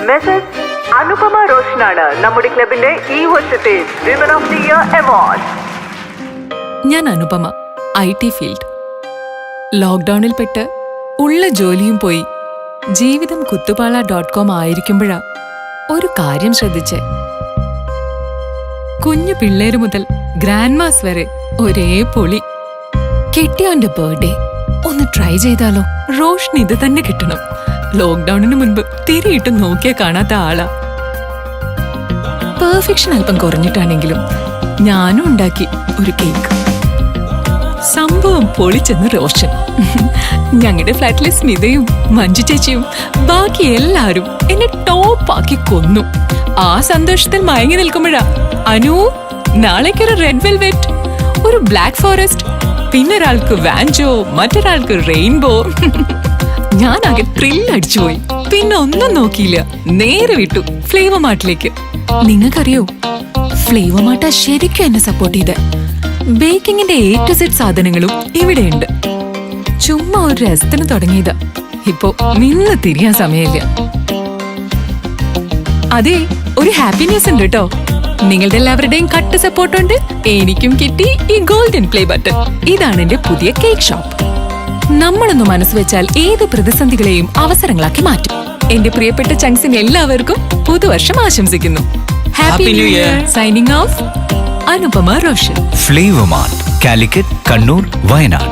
Message Anupama റോഷനാണ് നമ്മുടെ ക്ലബിന്റെ ഈ വർഷത്തെ women of the year award. ഞാൻ അനുപമ, IT ഫീൽഡ്. ലോക്ക്ഡൌണിൽ പെട്ട് ഉള്ള ജോലിയും പോയി ജീവിതം കുത്തുപാള.com ആയിരിക്കുമ്പോഴാ ഒരു കാര്യം ശ്രദ്ധിച്ചേ. കുഞ്ഞു പിള്ളേര് മുതൽ ഗ്രാൻഡ്മാസ് വരെ ഒരേ പൊളി. കെട്ടിയോന്റെ ബർത്ത്ഡേ ഒന്ന് ട്രൈ ചെയ്താലോ? റോഷൻ ഇത് തന്നെ കിട്ടണം. ലോക്ക്ഡൌണിന് മുൻപ് തിരിയിട്ട് നോക്കിയാ കാണാത്ത ആളാ. പെർഫെക്ഷൻ അല്പം കുറഞ്ഞിട്ടാണെങ്കിലും ഞാനും ഉണ്ടാക്കി ഒരു കേക്ക്. സംഭവം പൊളിച്ചെന്ന് റോഷൻ. ഞങ്ങളുടെ ഫ്ലാറ്റിലെ സ്മിതയും മഞ്ജു ചേച്ചിയും ബാക്കി എല്ലാരും എന്നെ ടോപ്പാക്കി കൊന്നു. ആ സന്തോഷത്തിൽ മയങ്ങി നിൽക്കുമ്പോഴാ അനു നാളേക്കൊരു റെഡ് വെൽവെറ്റ്, ഒരു ബ്ലാക്ക് ഫോറസ്റ്റ്, പിന്നൊരാൾക്ക് വാൻജോ, മറ്റൊരാൾക്ക് റെയിൻബോ. ഞാനാകെ ത്രില്ലടിച്ചുപോയി. പിന്നെ ഒന്നും നോക്കിയില്ല, നേരെ വിട്ടു ഫ്ലേവർ മാർട്ടിലേക്ക്. നിങ്ങൾക്കറിയോ, ഫ്ലേവർ മാർട്ട് ശരിക്കും എന്നെ സപ്പോർട്ട് ചെയ്ത്. ബേക്കിങ്ങിന്റെ A to Z സാധനങ്ങളും ഇവിടെയുണ്ട്. ചുമ്മാ ഒരു രസത്തിന് തുടങ്ങിയതാ. ഇപ്പോ നിന്ന് തിരിയാൻ സമയമില്ല. അതെ, ഒരു ഹാപ്പി ന്യൂസ് ഉണ്ട് കേട്ടോ. നിങ്ങളുടെ എല്ലാവരുടെയും കട്ട് സപ്പോർട്ട് ഉണ്ട്. എനിക്കും കിട്ടി ഈ ഗോൾഡൻ പ്ലേ ബട്ടൺ. ഇതാണ് എന്റെ പുതിയ കേക്ക് ഷോപ്പ്. നമ്മളൊന്ന് മനസ്സ് വെച്ചാൽ ഏത് പ്രതിസന്ധികളെയും അവസരങ്ങളാക്കി മാറ്റും. എന്റെ പ്രിയപ്പെട്ട ചങ്സിന് എല്ലാവർക്കും പുതുവർഷം ആശംസിക്കുന്നു. Happy new year. Signing off, Anupama Roshan. Flavour mart, Calicut, Kannur, Wayanad.